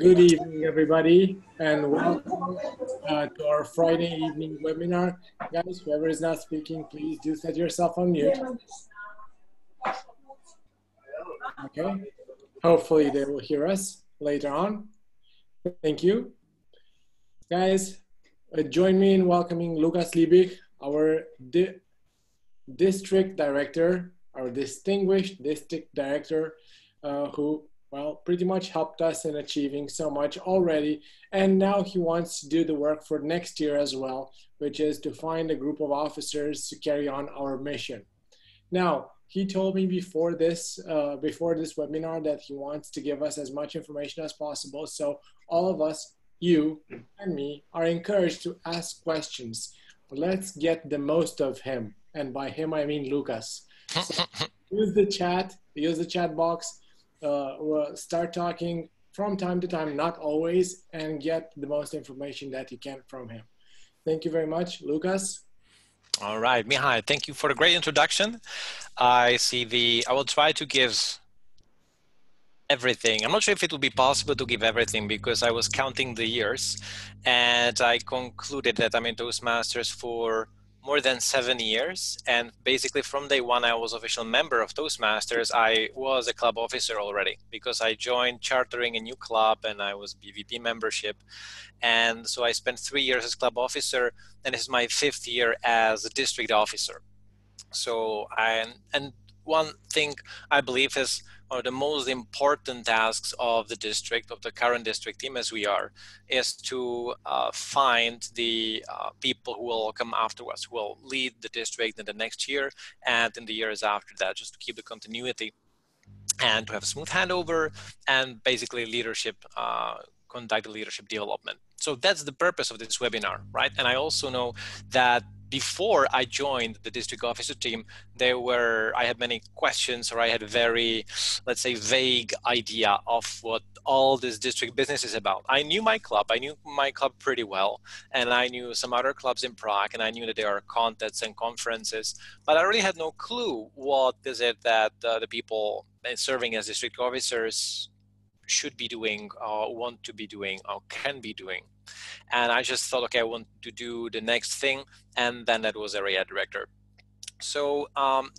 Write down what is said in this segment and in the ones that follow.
Good evening, everybody, and welcome to our Friday evening webinar. Guys, whoever is not speaking, please do set yourself on mute. Okay. Hopefully they will hear us later on. Thank you. Guys, join me in welcoming Lukas Liebich, our district director, our distinguished district director, who pretty much helped us in achieving so much already. And now he wants to do the work for next year as well, which is to find a group of officers to carry on our mission. Now, he told me before this webinar that he wants to give us as much information as possible. So all of us, you and me, are encouraged to ask questions. Let's get the most of him. And by him, I mean Lukas. So use the chat box. We'll start talking from time to time, not always, and get the most information that you can from him. Thank you very much, Lukas. All right, Mihai, thank you for the great introduction. I will try to give everything. I'm not sure if it will be possible to give everything because I was counting the years and I concluded that I'm in Toastmasters for more than 7 years, and basically from day one I was official member of Toastmasters. I was a club officer already because I joined chartering a new club and I was BVP membership, and so I spent 3 years as club officer, and this is my 5th year as a district officer. So and one thing I believe is one of the most important tasks of the district, of the current district team as we are, is to find the people who will come afterwards, who will lead the district in the next year and in the years after that, just to keep the continuity and to have a smooth handover and basically leadership, conduct the leadership development. So that's the purpose of this webinar, right? And I also know that before I joined the district officer team, I had many questions, or I had a very, let's say, vague idea of what all this district business is about. I knew my club pretty well, and I knew some other clubs in Prague, and I knew that there are contests and conferences, but I really had no clue what is it that the people serving as district officers should be doing, or want to be doing, or can be doing. And I just thought, okay, I want to do the next thing, and then that was area director. So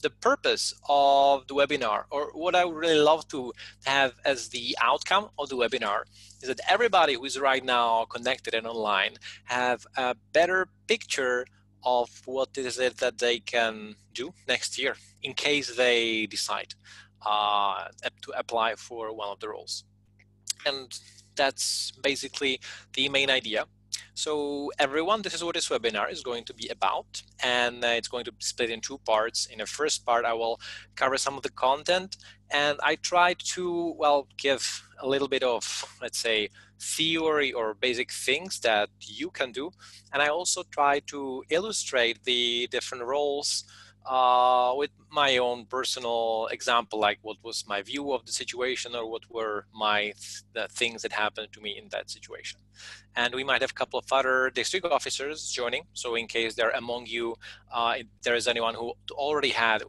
the purpose of the webinar, or what I would really love to have as the outcome of the webinar, is that everybody who is right now connected and online have a better picture of what is it that they can do next year in case they decide to apply for one of the roles. And that's basically the main idea. So everyone, this is what this webinar is going to be about, and it's going to be split in 2 parts. In the first part, I will cover some of the content, and I try to, give a little bit of, let's say, theory or basic things that you can do. And I also try to illustrate the different roles with my own personal example, like what was my view of the situation, or what were the things that happened to me in that situation. And we might have a couple of other district officers joining. So in case they're among you, if there is anyone who already had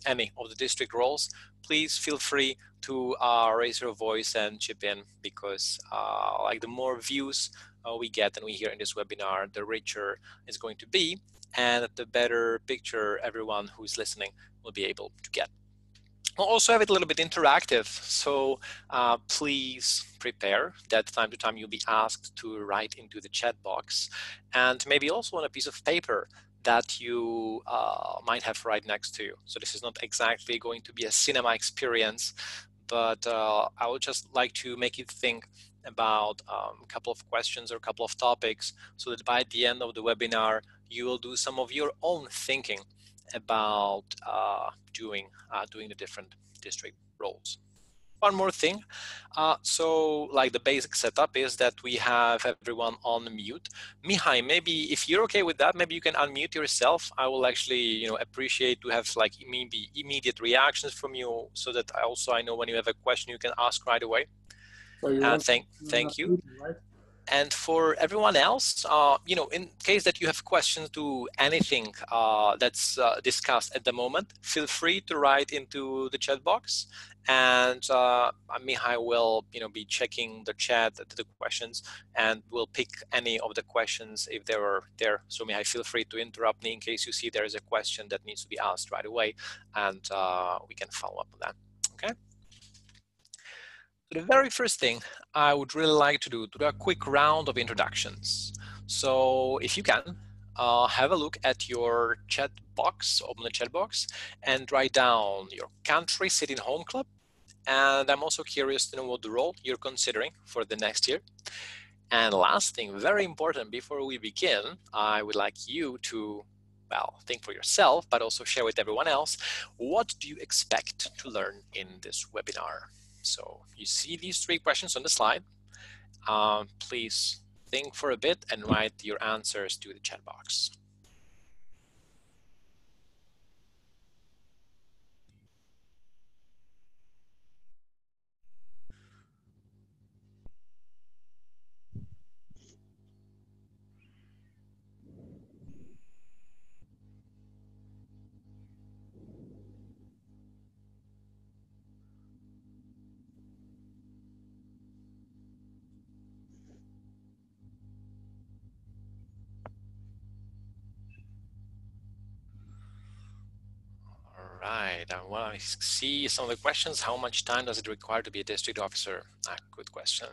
any of the district roles, please feel free to raise your voice and chip in, because the more views we get and we hear in this webinar, the richer it's going to be, and the better picture everyone who's listening will be able to get. We'll also have it a little bit interactive, so please prepare that time to time you'll be asked to write into the chat box, and maybe also on a piece of paper that you might have right next to you. So this is not exactly going to be a cinema experience, but I would just like to make you think about a couple of questions or a couple of topics, so that by the end of the webinar, you will do some of your own thinking about doing the different district roles. One more thing, so the basic setup is that we have everyone on mute. Mihai, maybe if you're okay with that, maybe you can unmute yourself. I will actually, appreciate to have maybe immediate reactions from you, so that I know when you have a question you can ask right away. So you thank you. Right? And for everyone else, in case that you have questions to anything that's discussed at the moment, feel free to write into the chat box. And Mihai will, be checking the chat, the questions, and we'll pick any of the questions if they were there. So Mihai, feel free to interrupt me in case you see there is a question that needs to be asked right away, and we can follow up on that. Okay. So the very first thing I would really like to do a quick round of introductions. So if you can, have a look at your chat box, open the chat box, and write down your country, city, and home club. And I'm also curious to know what the role you're considering for the next year. And last thing, very important, before we begin, I would like you to, think for yourself, but also share with everyone else, what do you expect to learn in this webinar? So you see these 3 questions on the slide. Please think for a bit and write your answers to the chat box. All right, well, I see some of the questions. How much time does it require to be a district officer? Good question.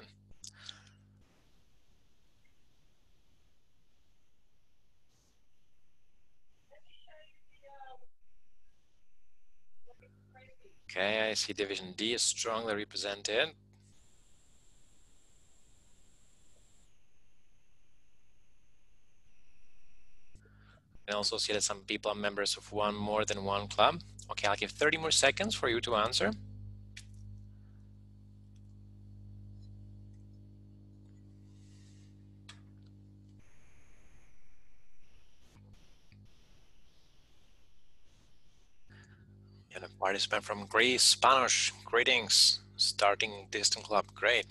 Okay, I see Division D is strongly represented. And also see that some people are members of more than one club. Okay, I'll give 30 more seconds for you to answer. And a participant from Greece, Spanish, greetings, starting distant club, great.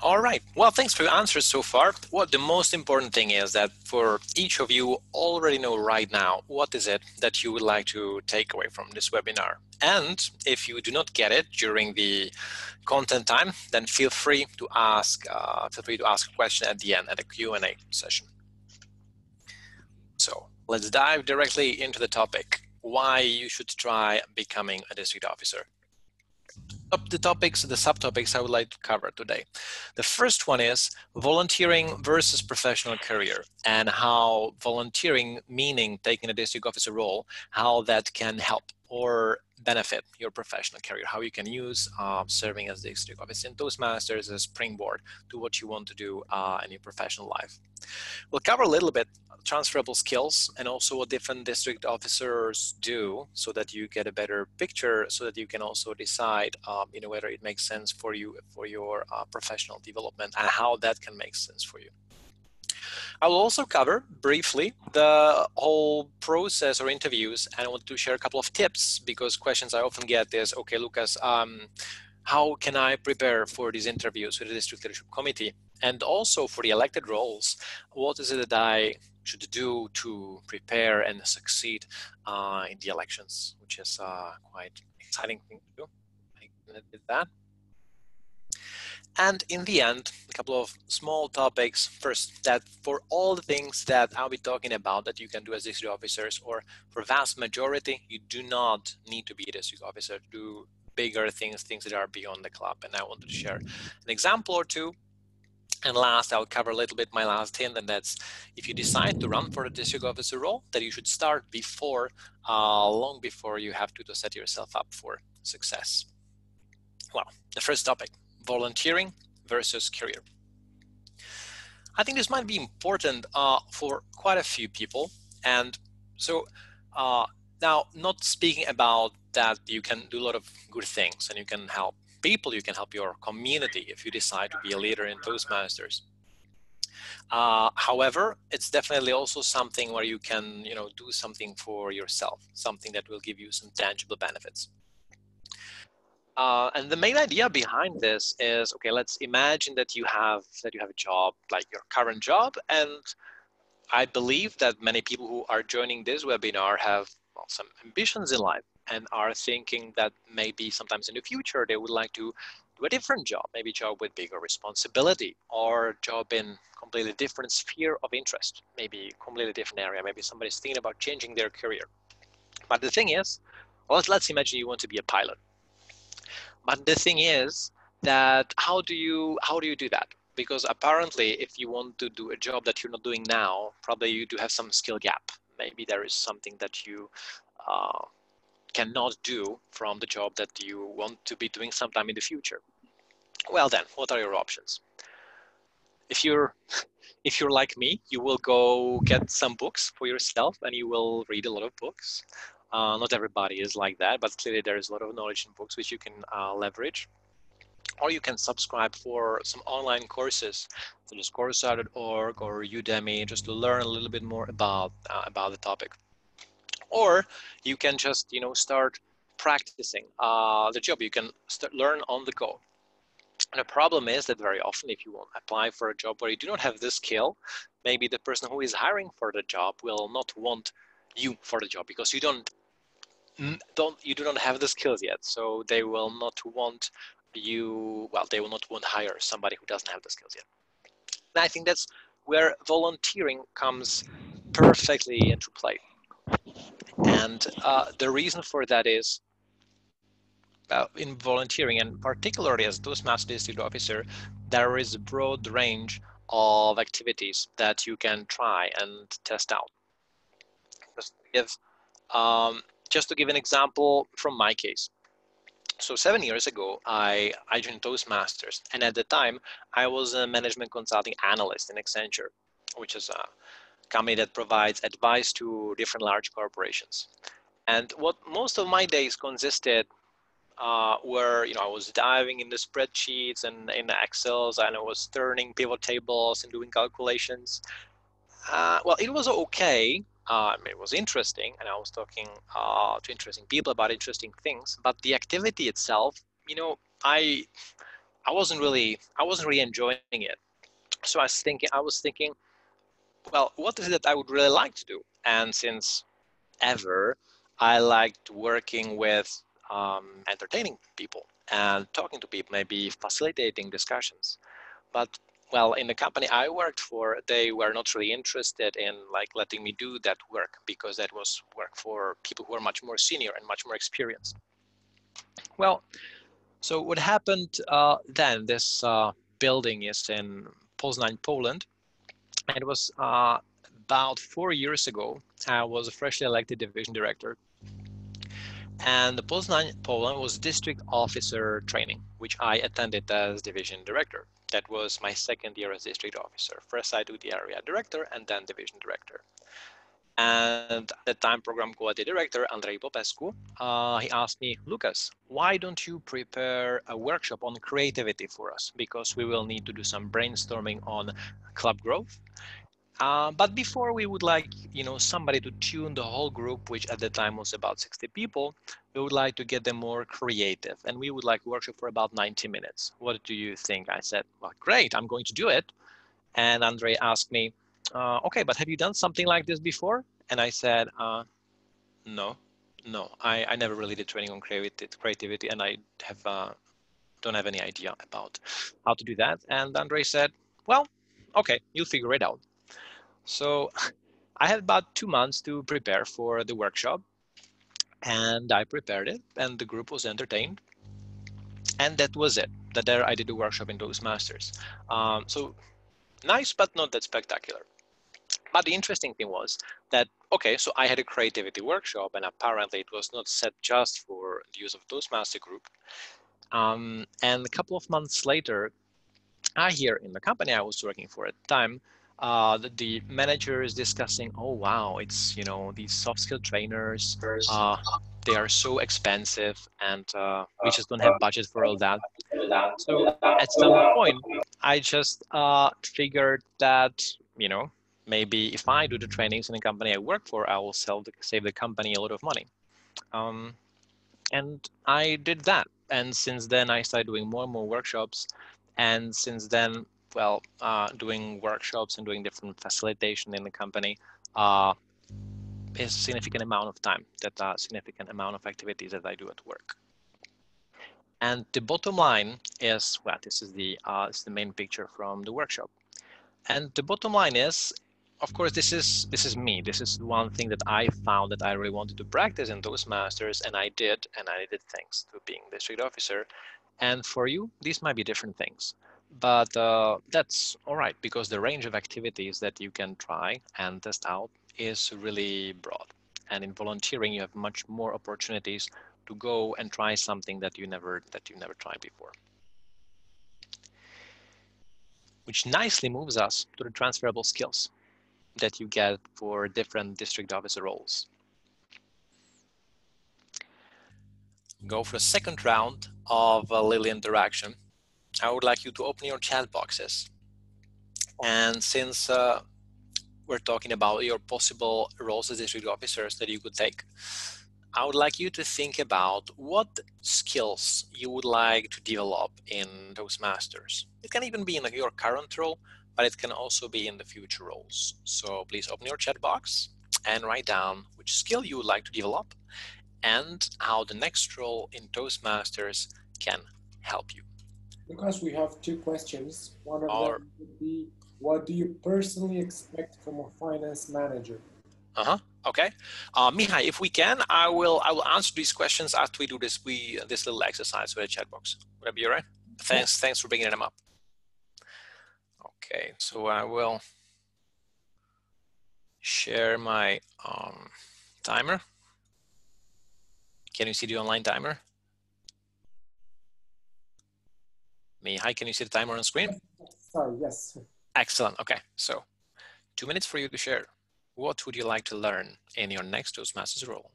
All right, well, thanks for your answers so far. What the most important thing is that for each of you already know right now, what is it that you would like to take away from this webinar? And if you do not get it during the content time, then feel free to ask a question at the end at a Q&A session. So let's dive directly into the topic, why you should try becoming a district officer. The subtopics I would like to cover today. The first one is volunteering versus professional career, and how volunteering, meaning taking a district officer role, how that can help or benefit your professional career, how you can use serving as district officer in Toastmasters as a springboard to what you want to do in your professional life. We'll cover a little bit transferable skills and also what different district officers do, so that you get a better picture, so that you can also decide whether it makes sense for you for your professional development and how that can make sense for you. I will also cover briefly the whole process or interviews, and I want to share a couple of tips, because questions I often get is, okay, Lucas, how can I prepare for these interviews with the district leadership committee? And also for the elected roles, what is it that I should do to prepare and succeed in the elections, which is quite exciting thing to do. I did that. And in the end, a couple of small topics. First, that for all the things that I'll be talking about that you can do as district officers, or for vast majority, you do not need to be a district officer to do bigger things that are beyond the club. And I wanted to share an example or two. And last, I'll cover a little bit my last hint, and that's if you decide to run for the district officer role, that you should start before, long before you have to set yourself up for success. Well, the first topic, volunteering versus career. I think this might be important for quite a few people. And so now, not speaking about that you can do a lot of good things and you can help people, you can help your community if you decide to be a leader in Toastmasters. However, it's definitely also something where you can, do something for yourself, something that will give you some tangible benefits. And the main idea behind this is, okay, let's imagine that you have a job like your current job, and I believe that many people who are joining this webinar have some ambitions in life and are thinking that maybe sometimes in the future they would like to do a different job, maybe a job with bigger responsibility or a job in completely different sphere of interest, maybe completely different area, maybe somebody's thinking about changing their career. But the thing is, well, let's imagine you want to be a pilot. But the thing is that how do you do that? Because apparently, if you want to do a job that you're not doing now, probably you do have some skill gap. Maybe there is something that you uh, cannot do from the job that you want to be doing sometime in the future. Well, then, what are your options? If you're like me, you will go get some books for yourself and you will read a lot of books. Not everybody is like that, but clearly there is a lot of knowledge in books which you can leverage. Or you can subscribe for some online courses such as Coursera.org or Udemy, just to learn a little bit more about the topic. Or you can just start practicing the job. You can learn on the go. And the problem is that very often, if you want to apply for a job where you do not have this skill, maybe the person who is hiring for the job will not want you for the job because you do not have the skills yet. So they will not want you. Well, they will not want to hire somebody who doesn't have the skills yet. And I think that's where volunteering comes perfectly into play. And the reason for that is in volunteering, and particularly as Toastmaster District Officer, there is a broad range of activities that you can try and test out. Just to give an example from my case. So 7 years ago, I joined Toastmasters, and at the time, I was a management consulting analyst in Accenture, which is a company that provides advice to different large corporations. And what most of my days consisted where I was diving in the spreadsheets and in the Excels, and I was turning pivot tables and doing calculations. Well, it was okay. It was interesting, and I was talking to interesting people about interesting things. But the activity itself, I I wasn't really enjoying it. So I was thinking, well, what is it that I would really like to do? And since ever, I liked working with entertaining people and talking to people, maybe facilitating discussions. But well, in the company I worked for, they were not really interested in like letting me do that work because that was work for people who are much more senior and much more experienced. Well, so what happened then? This building is in Poznań, Poland, and it was about 4 years ago. I was a freshly elected division director. And the Poznań, Poland was district officer training, which I attended as division director. That was my second year as district officer. First I do the area director and then division director. And at the time, program quality director, Andrei Popescu, he asked me, Lucas, why don't you prepare a workshop on creativity for us? Because we will need to do some brainstorming on club growth. But before we would like, somebody to tune the whole group, which at the time was about 60 people, we would like to get them more creative. And we would like a workshop for about 90 minutes. What do you think? I said, well, great, I'm going to do it. And Andre asked me, okay, but have you done something like this before? And I said, no, I never really did training on creativity, and I don't have any idea about how to do that. And Andre said, well, okay, you'll figure it out. So I had about 2 months to prepare for the workshop, and I prepared it, and the group was entertained, and that was it. There I did a workshop in Toastmasters. So nice, but not that spectacular. But the interesting thing was that, okay, so I had a creativity workshop, and apparently it was not set just for the use of Toastmaster group. And a couple of months later, I hear in the company I was working for at the time, the manager is discussing, oh wow, it's these soft skill trainers, they are so expensive, and we just don't have budget for all that. So at some point, I just figured that, you know, maybe if I do the trainings in the company I work for, I will save the company a lot of money. And I did that. And since then, I started doing more and more workshops. And since then, well, doing workshops and doing different facilitation in the company is a significant amount of time, significant amount of activities that I do at work. And the bottom line is, well, this is the main picture from the workshop. And the bottom line is, of course, this is me. This is one thing that I found that I really wanted to practice in Toastmasters, and I did thanks to being district officer. And for you, these might be different things, but that's all right, because the range of activities that you can try and test out is really broad. And in volunteering, you have much more opportunities to go and try something that you never tried before. Which nicely moves us to the transferable skills that you get for different district officer roles. Go for the second round of Lily interaction. I would like you to open your chat boxes. And since we're talking about your possible roles as district officers that you could take, I would like you to think about what skills you would like to develop in Toastmasters. It can even be in your current role, but it can also be in the future roles. So please open your chat box and write down which skill you would like to develop and how the next role in Toastmasters can help you. Because we have two questions. One of them would be, what do you personally expect from a finance manager? Okay. Mihai, if we can, I will answer these questions after we do this little exercise with the chat box. Would that be all right? Thanks for bringing them up. Okay, so I will share my timer. Can you see the online timer? Mihai, can you see the timer on screen? Sorry, yes. Excellent. Okay, so 2 minutes for you to share. What would you like to learn in your next Toastmasters role?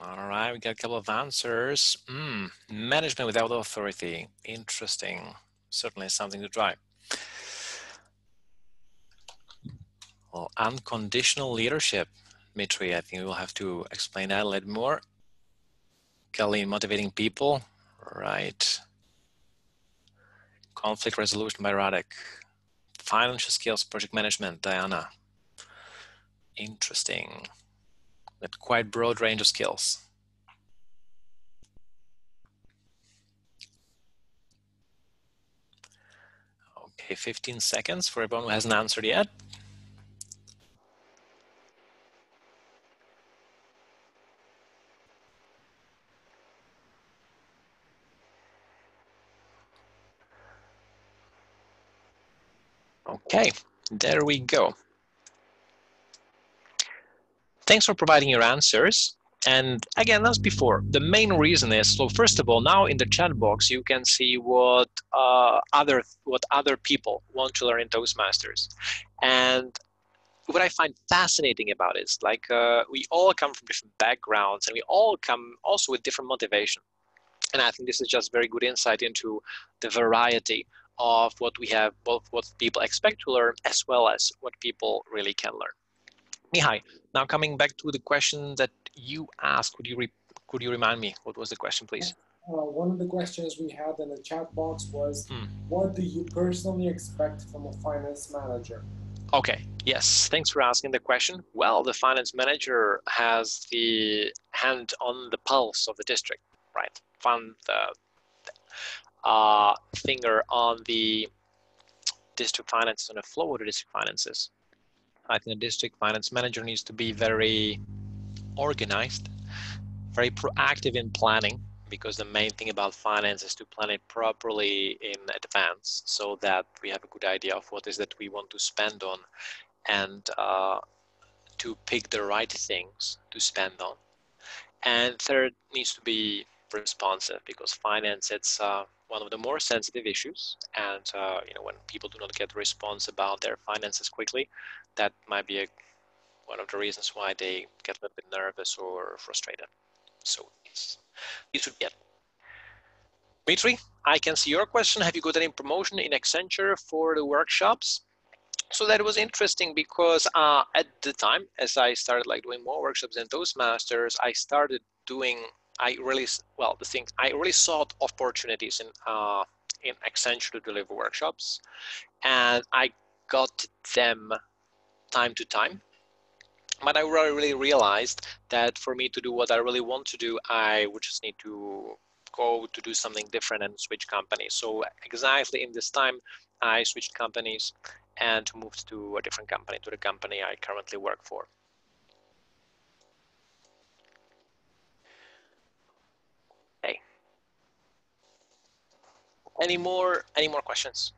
All right, we got a couple of answers. Management without authority. Interesting. Certainly something to try. Well, unconditional leadership. Dmitry, I think we'll have to explain that a little more. Kelly, motivating people. Right. Conflict resolution by Radek. Financial skills, project management, Diana. Interesting. That quite broad range of skills. Okay, 15 seconds for everyone who hasn't answered yet. Okay, there we go. Thanks for providing your answers. And again, as before, the main reason is, so first of all, now in the chat box, you can see what other people want to learn in Toastmasters. And what I find fascinating about it is, like, we all come from different backgrounds, and we all come also with different motivation. And I think this is just very good insight into the variety of what we have, both what people expect to learn, as well as what people really can learn. Mihai, now coming back to the question that you asked, could you remind me what was the question, please? One of the questions we had in the chat box was, what do you personally expect from a finance manager? Okay, yes, thanks for asking the question. Well, the finance manager has the hand on the pulse of the district, right? The finger on the district finances, on the flow of the district finances. I think the district finance manager needs to be very organized, very proactive in planning, because the main thing about finance is to plan it properly in advance so that we have a good idea of what is that we want to spend on, and to pick the right things to spend on. And third, needs to be responsive, because finance, it's one of the more sensitive issues, and when people do not get a response about their finances quickly, that might be one of the reasons why they get a little bit nervous or frustrated. So these should be it. Dmitry, I can see your question. Have you got any promotion in Accenture for the workshops? So that was interesting, because at the time, as I started doing more workshops in Toastmasters, I started doing, I really sought opportunities in Accenture to deliver workshops, and I got them time to time. But I really realized that for me to do what I really want to do, I would just need to go to do something different and switch companies. So exactly in this time, I switched companies and moved to a different company, to the company I currently work for. Hey, any more questions?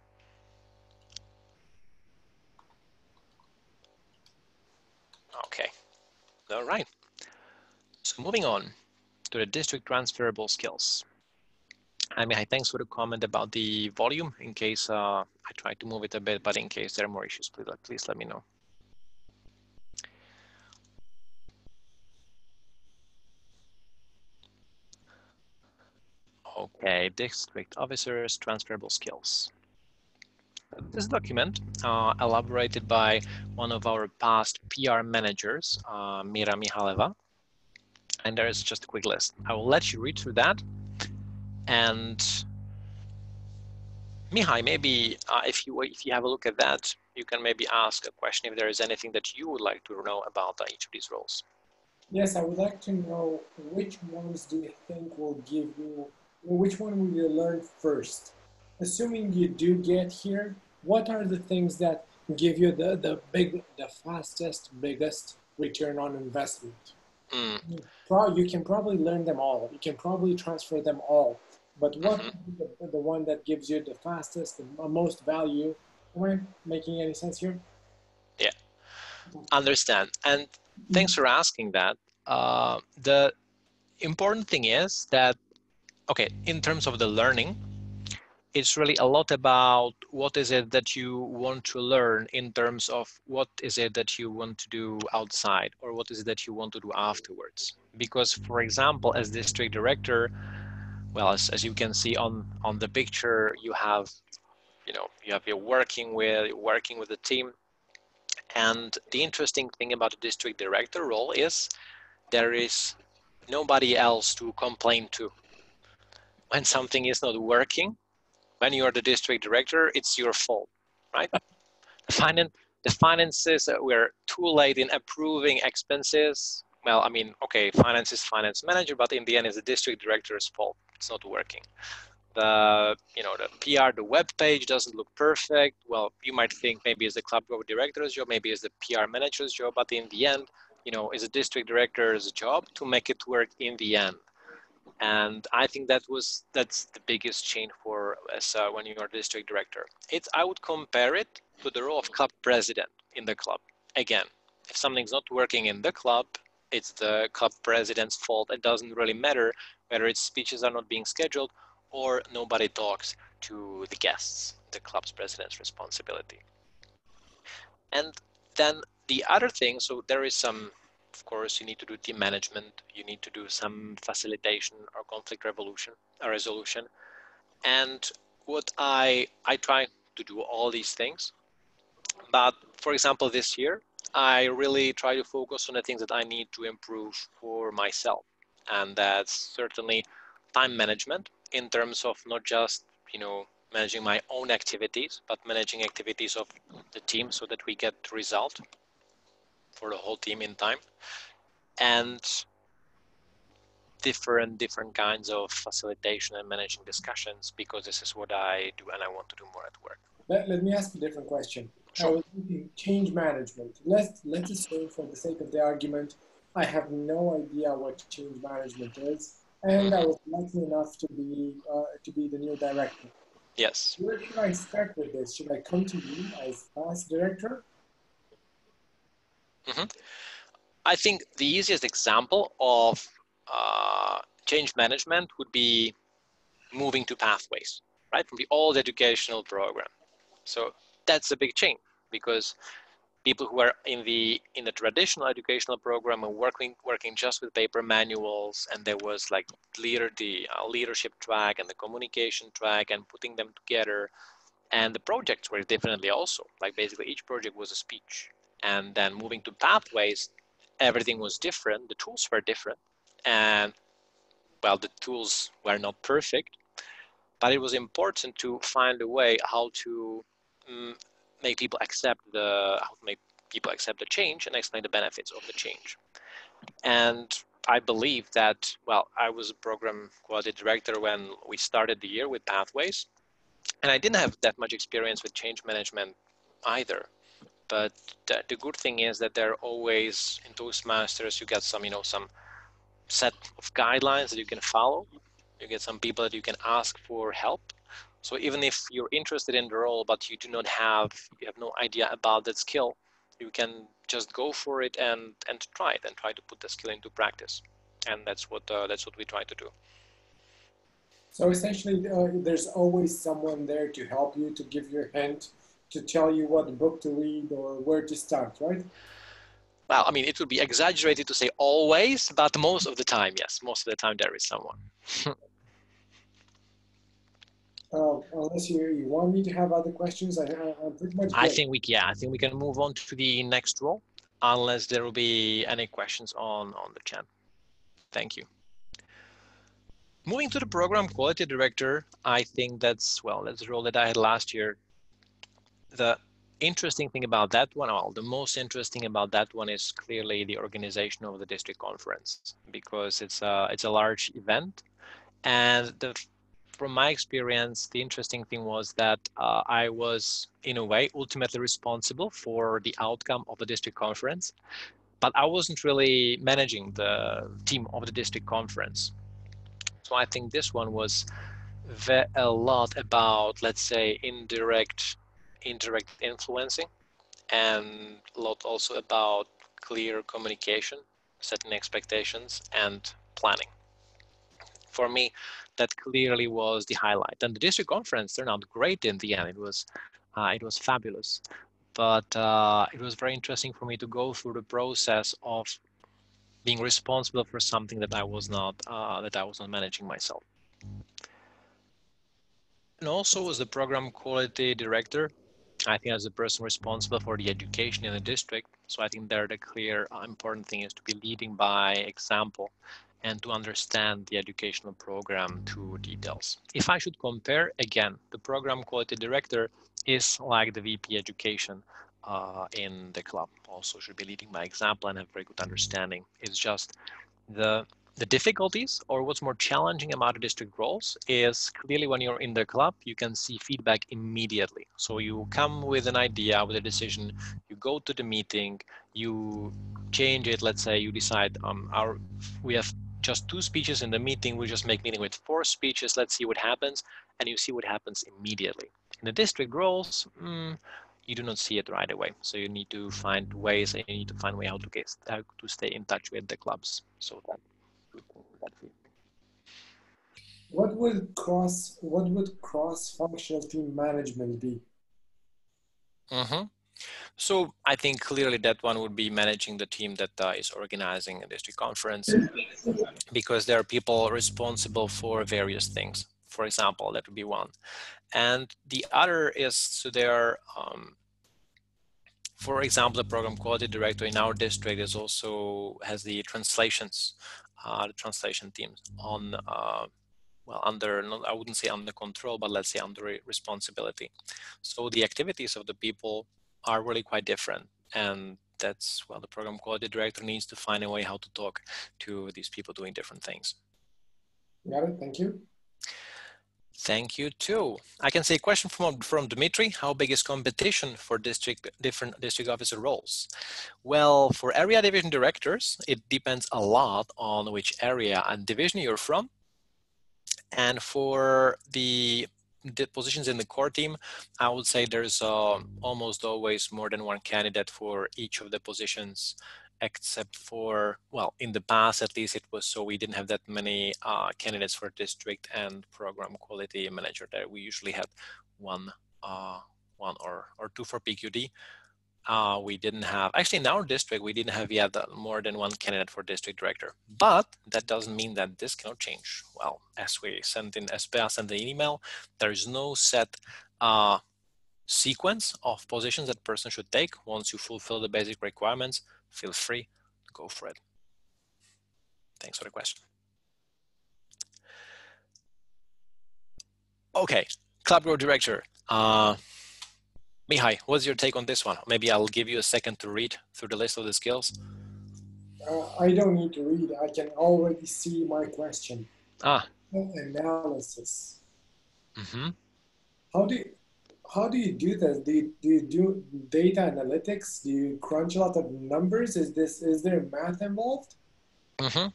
Okay, all right. So moving on to the district transferable skills. I mean, thanks for the comment about the volume. In case I try to move it a bit, but in case there are more issues, please let me know. Okay, district officers, transferable skills. This document, elaborated by one of our past PR managers, Mira Mihaleva, and there is just a quick list. I will let you read through that. And Mihai, maybe if you have a look at that, you can maybe ask a question if there is anything that you would like to know about each of these roles. Yes, I would like to know which ones do you think will give you, which one will you learn first? Assuming you do get here, what are the things that give you the fastest, biggest return on investment? Mm. You can probably learn them all. You can probably transfer them all. But what Mm-hmm. is the one that gives you the fastest, the most value? Am I making any sense here? Yeah, understand. And thanks for asking that. The important thing is that, okay, in terms of the learning, it's really a lot about what is it that you want to learn in terms of what is it that you want to do outside, or what is it that you want to do afterwards. Because, for example, as district director, well, as you can see on the picture, you have you're working with the team. And the interesting thing about the district director role is there is nobody else to complain to when something is not working. When you're the district director, it's your fault, right? The finances, we're too late in approving expenses. Well, I mean, okay, finance is finance manager, but in the end, it's the district director's fault. It's not working. The PR, the web page doesn't look perfect. Well, you might think maybe it's the club director's job, maybe it's the PR manager's job, but in the end, it's a district director's job to make it work in the end. And I think that's the biggest change for as when you are district director. I would compare it to the role of club president in the club. Again, if something's not working in the club, it's the club president's fault. It doesn't really matter whether its speeches are not being scheduled or nobody talks to the guests. The club's president's responsibility. And then the other thing, so there is some, of course, you need to do team management, you need to do some facilitation or conflict resolution. And what I try to do all these things, but for example, this year, I really try to focus on the things that I need to improve for myself. And that's certainly time management in terms of not just, managing my own activities, but managing activities of the team so that we get the result for the whole team in time, and different kinds of facilitation and managing discussions, because this is what I do and I want to do more at work. Let me ask a different question. I Sure. was thinking change management. Let's assume, for the sake of the argument, I have no idea what change management is, and I was lucky enough to be the new director. Yes. Where should I start with this? Should I come to you as past director? I think the easiest example of change management would be moving to pathways, right, from the old educational program. So that's a big change, because people who are in the traditional educational program are working just with paper manuals, and there was like the leadership track and the communication track and putting them together, and the projects were definitely also like basically each project was a speech. And then moving to pathways, everything was different, the tools were different, and well, the tools were not perfect, but it was important to find a way how to um, make people accept the change and explain the benefits of the change. And I believe that, well, I was a program quality director when we started the year with Pathways, and I didn't have that much experience with change management either. But the good thing is that there are always in Toastmasters you get some set of guidelines that you can follow. You get some people that you can ask for help. So even if you're interested in the role, but you you have no idea about that skill, you can just go for it and try it and try to put the skill into practice. And that's what we try to do. So essentially, there's always someone there to help you, to give you a hint, to tell you what book to read or where to start, right? Well, I mean, it would be exaggerated to say always, but most of the time, yes, most of the time there is someone. Unless you want me to have other questions, I'm pretty much I good. think I think we can move on to the next role, unless there will be any questions on the chat. Thank you. Moving to the program quality director, I think that's the role that I had last year. The interesting thing about that one, well, the most interesting about that one is clearly the organization of the district conference, because it's a large event. And from my experience, the interesting thing was that I was, in a way, ultimately responsible for the outcome of the district conference, but I wasn't really managing the team of the district conference. So I think this one was a lot about, let's say, indirect influencing, and a lot also about clear communication, setting expectations, and planning. For me, that clearly was the highlight. And the district conference turned out great in the end. It was fabulous, but it was very interesting for me to go through the process of being responsible for something that I was not managing myself. And also, as the program quality director, I think as the person responsible for the education in the district. So I think there the clear important thing is to be leading by example and to understand the educational program to details. If I should compare, again, the program quality director is like the VP education in the club. Also should be leading by example and have very good understanding. It's just the difficulties, or what's more challenging about the district roles, is clearly when you're in the club, you can see feedback immediately. So you come with an idea, with a decision, you go to the meeting, you change it. Let's say you decide we have just 2 speeches in the meeting, we just make meeting with 4 speeches, let's see what happens, and you see what happens immediately. In the district roles, you do not see it right away. So you need to find ways, and you need to find a way how to stay in touch with the clubs. So that. What would cross-functional team management be? Mm-hmm. So I think clearly that one would be managing the team that is organizing a district conference, because there are people responsible for various things. For example, that would be one. And the other is, so there are, for example, the program quality director in our district has the translation teams on well, under, not, I wouldn't say under control, but let's say under responsibility. So the activities of the people are really quite different. And that's, well, the program quality director needs to find a way how to talk to these people doing different things. Got it, thank you. Thank you too. I can see a question from Dmitry. How big is competition for different district officer roles? Well, for area division directors, it depends a lot on which area and division you're from. And for the positions in the core team, I would say there's almost always more than one candidate for each of the positions, except for, well, in the past at least it was so we didn't have that many candidates for district and program quality manager. There we usually had one or two for PQD. We didn't have, actually in our district, we didn't have yet more than one candidate for district director, but that doesn't mean that this cannot change. Well, as we sent in, as Bea sent the email, there is no set sequence of positions that person should take. Once you fulfill the basic requirements, feel free to go for it. Thanks for the question. Okay, club growth director. Mihai, what's your take on this one? Maybe I'll give you a second to read through the list of the skills. I don't need to read. I can already see my question. Analysis. Mm-hmm. How do you do this? Do you do data analytics? Do you crunch a lot of numbers? Is there math involved? Mm-hmm.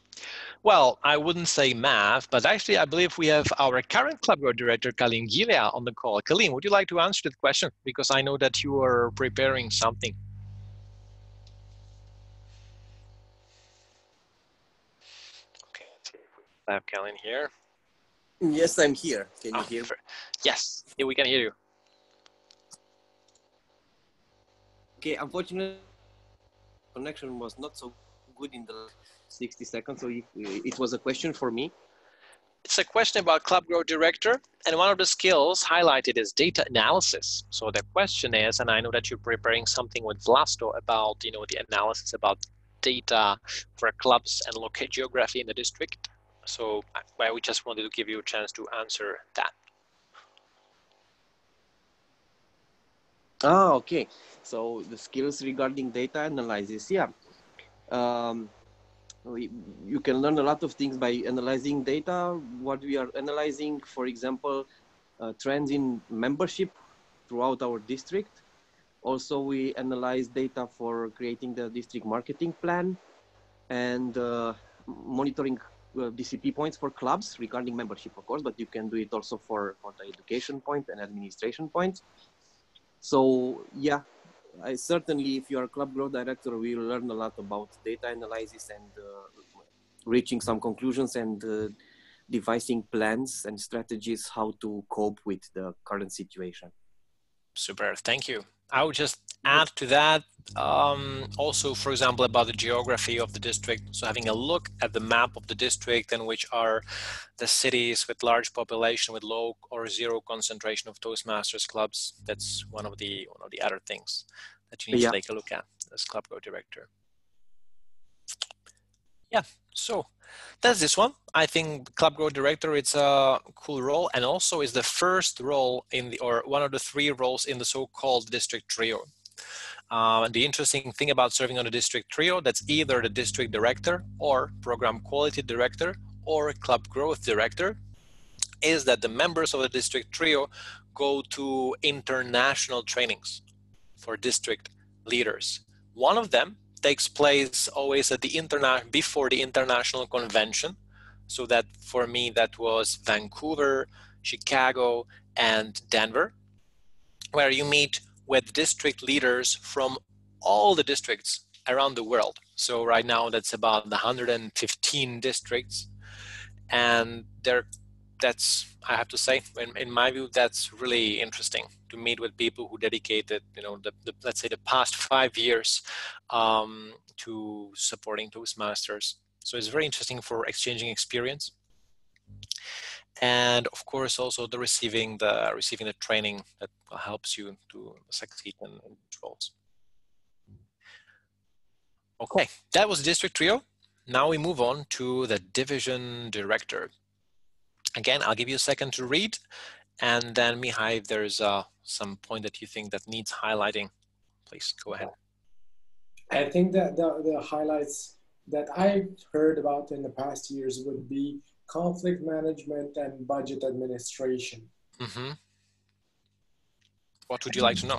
Well, I wouldn't say math, but actually I believe we have our current club growth director, Kalim Gilia, on the call. Kalim, would you like to answer that question? Because I know that you are preparing something. Okay, let's see if we have Kalim here. Yes, I'm here. Can you hear me? Yes, we can hear you. Okay, unfortunately, connection was not so good in the 60 seconds, so it was a question for me. It's a question about club growth director, and one of the skills highlighted is data analysis. So the question is, and I know that you're preparing something with Vlasto about, the analysis about data for clubs and locate geography in the district. So we just wanted to give you a chance to answer that. Okay. So the skills regarding data analysis, yeah. You can learn a lot of things by analyzing data. What we are analyzing, for example, trends in membership throughout our district. Also, we analyze data for creating the district marketing plan and monitoring DCP points for clubs regarding membership, of course, but you can do it also for the education point and administration point. So yeah, I certainly, if you are a club growth director, we will learn a lot about data analysis and reaching some conclusions and devising plans and strategies how to cope with the current situation. Super, thank you. I would just add to that also, for example, about the geography of the district. So having a look at the map of the district and which are the cities with large population with low or zero concentration of Toastmasters clubs. That's one of the other things that you need to take a look at as club growth director. Yeah, so that's this one. I think club growth director, it's a cool role, and also is the first role in the, or one of the 3 roles in the so-called district trio. The interesting thing about serving on the district trio, that's either the district director or program quality director or club growth director, is that the members of the district trio go to international trainings for district leaders. One of them takes place always at the before the international convention. So that for me, that was Vancouver, Chicago, and Denver, where you meet with district leaders from all the districts around the world. So right now that's about 115 districts, and that's, I have to say, in my view, that's really interesting to meet with people who dedicated, let's say the past 5 years to supporting Toastmasters. So it's very interesting for exchanging experience. And of course, also the receiving the training that helps you to succeed in these roles. Okay, that was district trio. Now we move on to the division director. Again, I'll give you a second to read, and then Mihai, if there's some point that you think that needs highlighting, please go ahead. I think that the highlights that I've heard about in the past years would be conflict management and budget administration. Mm-hmm. What would you like to know?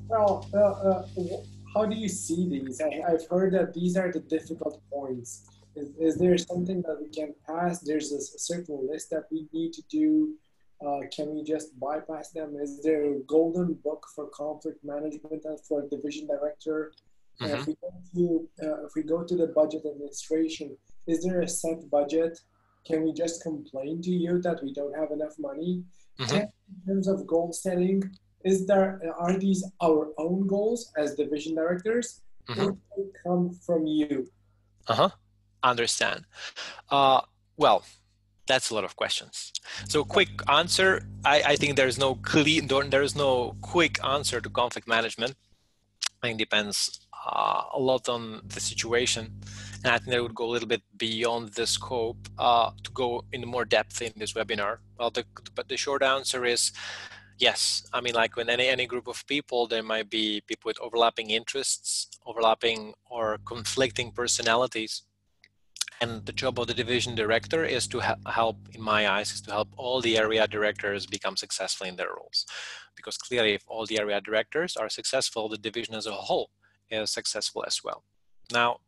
Well, how do you see these? I've heard that these are the difficult points. Is there something that we can pass? There's a certain list that we need to do. Can we just bypass them? Is there a golden book for conflict management and for division director? Mm-hmm. If we go to the budget administration, is there a set budget? Can we just complain to you that we don't have enough money? Mm-hmm. And in terms of goal setting, are these our own goals as division directors, Mm-hmm. or do they come from you? Understand. Well, that's a lot of questions. So quick answer, I think there's no quick answer to conflict management. I think it depends a lot on the situation. And I think that would go a little bit beyond the scope to go in more depth in this webinar. Well, but the short answer is yes. I mean, like when any group of people, there might be people with overlapping interests, overlapping or conflicting personalities. And the job of the division director is to help, in my eyes, is to help all the area directors become successful in their roles. Because clearly, if all the area directors are successful, the division as a whole is successful as well. Now,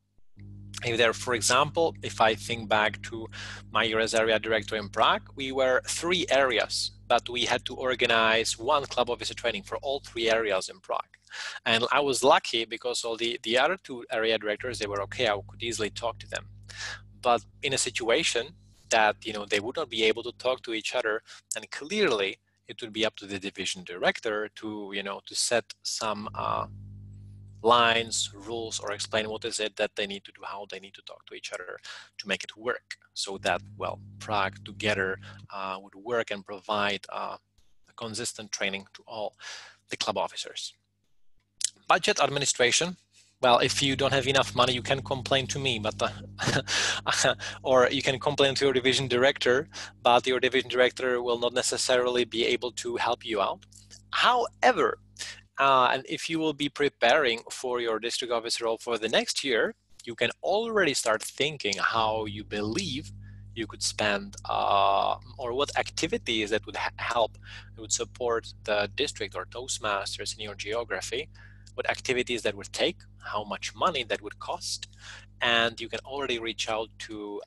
for example, if I think back to my year as area director in Prague, we were 3 areas, but we had to organize 1 club officer training for all 3 areas in Prague. And I was lucky because all the other 2 area directors, they were okay. I could easily talk to them. But in a situation that, they would not be able to talk to each other, and clearly it would be up to the division director to, to set some lines, rules, or explain what is it that they need to do, how they need to talk to each other to make it work, so that, well, Prague together would work and provide a consistent training to all the club officers. Budget administration. Well, if you don't have enough money, you can complain to me, but or you can complain to your division director, but your division director will not necessarily be able to help you out. However, and if you will be preparing for your district officer role for the next year, you can already start thinking how you believe you could spend or what activities that would help, that would support the district or Toastmasters in your geography, what activities that would take, how much money that would cost, and you can already reach out to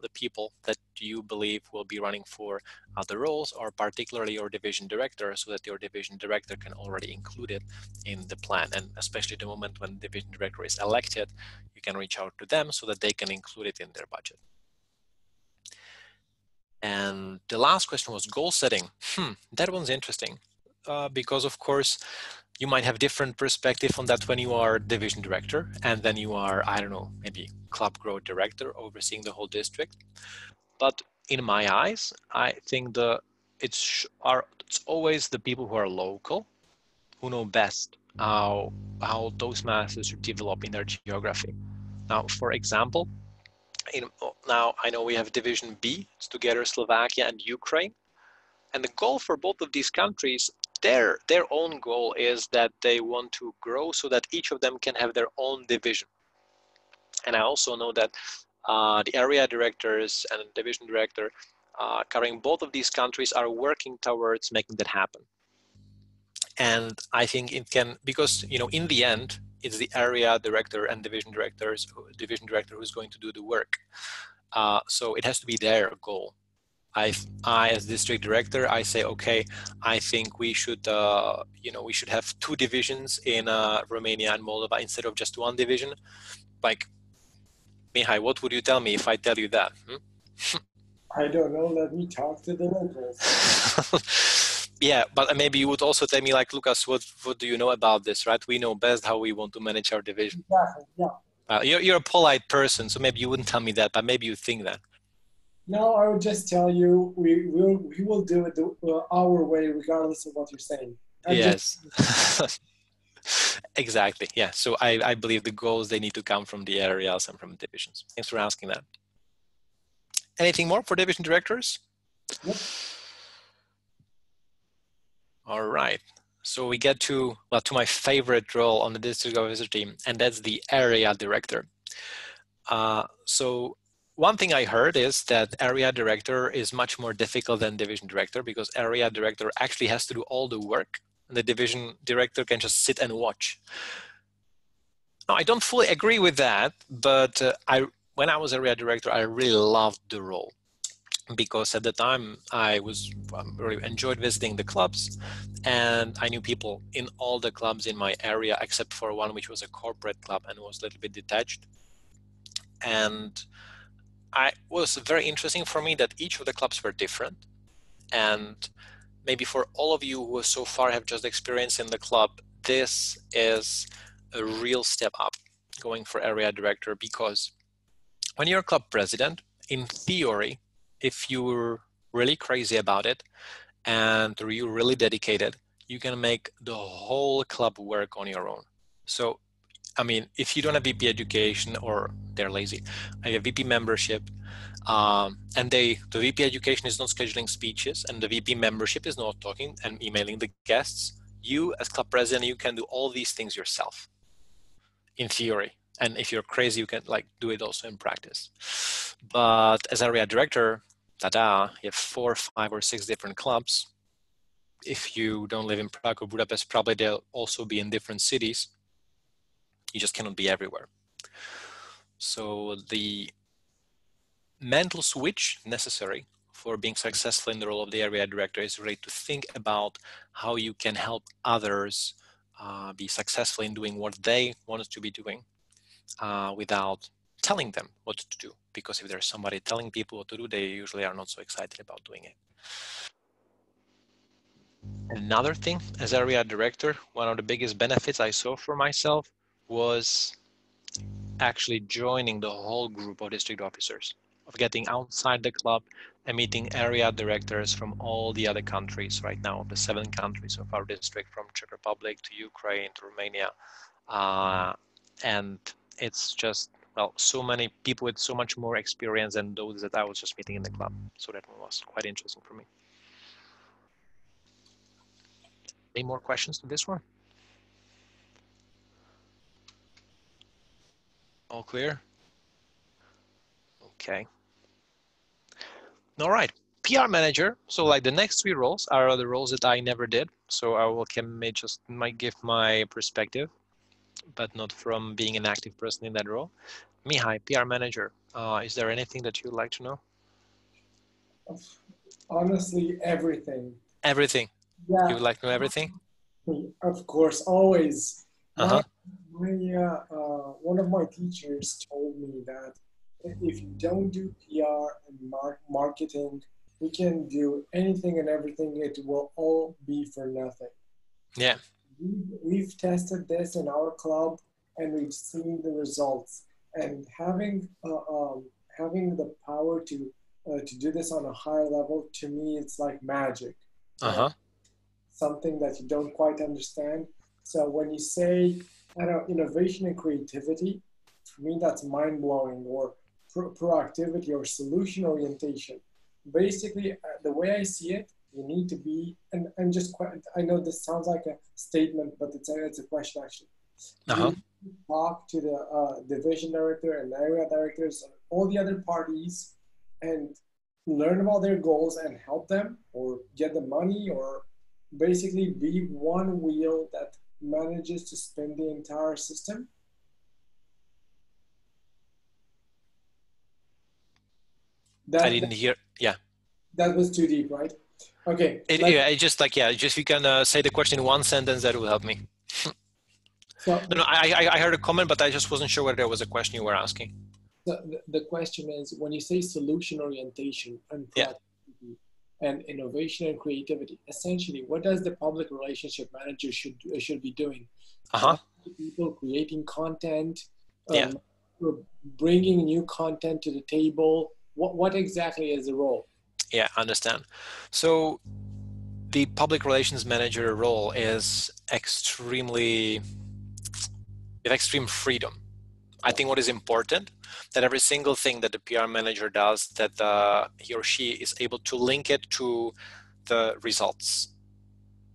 the people that you believe will be running for the roles, or particularly your division director, so that your division director can already include it in the plan. And especially the moment when the division director is elected, you can reach out to them so that they can include it in their budget. And the last question was goal setting. That one's interesting because, of course, you might have different perspective on that when you are division director, and then you are, I don't know, maybe club growth director overseeing the whole district. But in my eyes, I think it's always the people who are local who know best how Toastmasters should develop in their geography. Now, for example, now I know we have Division B, it's together Slovakia and Ukraine. And the goal for both of these countries, their own goal is that they want to grow so that each of them can have their own division. And I also know that the area directors and division director covering both of these countries are working towards making that happen. And I think it can, because, in the end, it's the area director and division director who's going to do the work. So it has to be their goal. I, as district director, I say, okay, I think we should, we should have 2 divisions in Romania and Moldova instead of just 1 division. Like, Mihai, what would you tell me if I tell you that? I don't know. Let me talk to the locals. Yeah, but maybe you would also tell me, like, Lukas, what do you know about this, right? We know best how we want to manage our division. Exactly, yeah. You're a polite person, so maybe you wouldn't tell me that, but maybe you think that. No, I would just tell you we will do it our way, regardless of what you're saying. Yes. Exactly. Yeah. So I believe the goals, they need to come from the areas and from divisions. Thanks for asking that. Anything more for division directors? Yep. All right. So we get to, well, to my favorite role on the district officer team, and that's the area director. So one thing I heard is that area director is much more difficult than division director, because area director actually has to do all the work and the division director can just sit and watch. Now, I don't fully agree with that, but when I was area director, I really loved the role, because at the time I really enjoyed visiting the clubs, and I knew people in all the clubs in my area except for one which was a corporate club and was a little bit detached. And it was very interesting for me that each of the clubs were different. And maybe for all of you who so far have just experienced in the club, this is a real step up going for area director, because when you're club president, in theory, if you're really crazy about it and you're really dedicated, you can make the whole club work on your own. So, I mean, if you don't have VP education, or they're lazy, I have VP membership, and the VP education is not scheduling speeches, and the VP membership is not talking and emailing the guests, you as club president, you can do all these things yourself, in theory. And if you're crazy, you can do it also in practice. But as area director, you have 4, 5, or 6 different clubs. If you don't live in Prague or Budapest, probably they'll also be in different cities. You just cannot be everywhere. So the mental switch necessary for being successful in the role of the area director is really to think about how you can help others be successful in doing what they want to be doing, without telling them what to do. Because if there's somebody telling people what to do, they usually are not so excited about doing it. Another thing, as area director, one of the biggest benefits I saw for myself was actually joining the whole group of district officers, of getting outside the club and meeting area directors from all the other countries right now, of the 7 countries of our district, from Czech Republic to Ukraine to Romania. And it's just, well, so many people with so much more experience than those that I was just meeting in the club. So that one was quite interesting for me. Any more questions to this one? All clear? Okay. All right. PR manager. So the next 3 roles are the roles that I never did. So I might give my perspective, but not from being an active person in that role. Mihai, PR manager. Is there anything that you'd like to know? Honestly, everything. Everything. Yeah. You would like to know everything? Of course, always. Uh-huh. One of my teachers told me that if you don't do PR and marketing, we can do anything and everything. It will all be for nothing. Yeah. We've tested this in our club, and we've seen the results. And having the power to do this on a higher level, to me, it's like magic. Uh-huh. Something that you don't quite understand. So when you say, innovation and creativity, for me, that's mind-blowing, or proactivity or solution orientation. Basically, the way I see it, you need to be, and just quite, I know this sounds like a statement, but it's a question actually. Uh-huh. You talk to the division director and area directors and all the other parties and learn about their goals and help them, or get the money, or basically be one wheel that manages to spin the entire system. I didn't hear. Yeah. That was too deep, right? Okay. Just you can say the question in one sentence, that will help me. So I heard a comment, but I just wasn't sure whether there was a question you were asking. The question is, when you say solution orientation and proactivity and innovation and creativity, essentially, what does the public relationship manager should be doing? Uh-huh. People creating content, bringing new content to the table. What exactly is the role? Yeah, I understand. So the public relations manager role is with extreme freedom. I think what is important, that every single thing that the PR manager does, that he or she is able to link it to the results.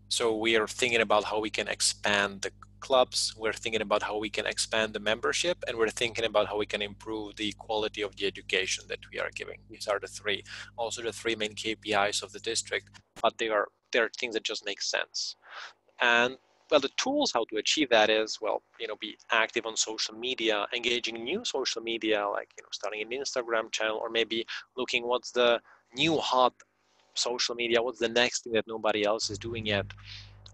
So we are thinking about how we can expand the clubs, we're thinking about how we can expand the membership, and we're thinking about how we can improve the quality of the education that we are giving. These are the three, also the three main KPIs of the district, but they are things that just make sense. And well, the tools how to achieve that is, well, be active on social media, engaging in new social media, like, starting an Instagram channel, or maybe looking what's the new hot social media, what's the next thing that nobody else is doing yet.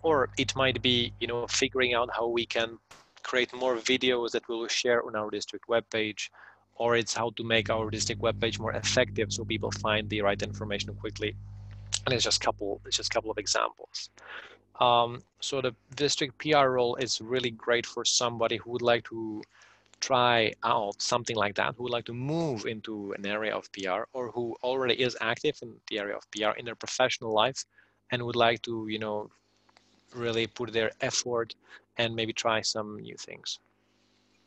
Or it might be, figuring out how we can create more videos that we will share on our district webpage, or it's how to make our district webpage more effective so people find the right information quickly. And it's just a couple of examples. So the district PR role is really great for somebody who would like to try out something like that, who would like to move into an area of PR, or who already is active in the area of PR in their professional life and would like to, really put their effort and maybe try some new things.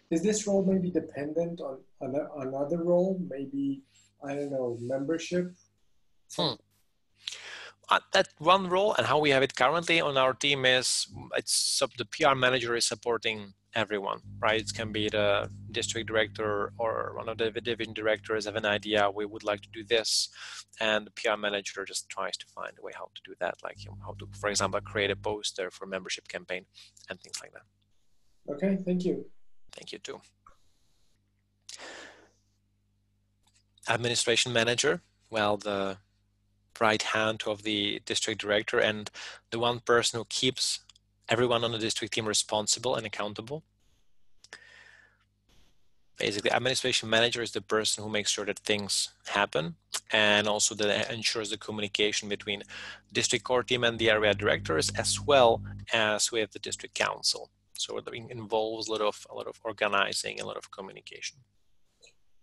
Is this role maybe dependent on another role? Maybe, I don't know, membership? That one role and how we have it currently on our team is, the PR manager is supporting everyone, right? It can be the district director or one of the division directors have an idea, we would like to do this, and the PR manager just tries to find a way how to do that, like how to, for example, create a poster for a membership campaign and things like that. Okay, thank you. Thank you too. Administration manager, well, the right hand of the district director and the one person who keeps everyone on the district team responsible and accountable. Basically, administration manager is the person who makes sure that things happen, and also that ensures the communication between district core team and the area directors, as well as with the district council. So it involves a lot of organizing, a lot of communication.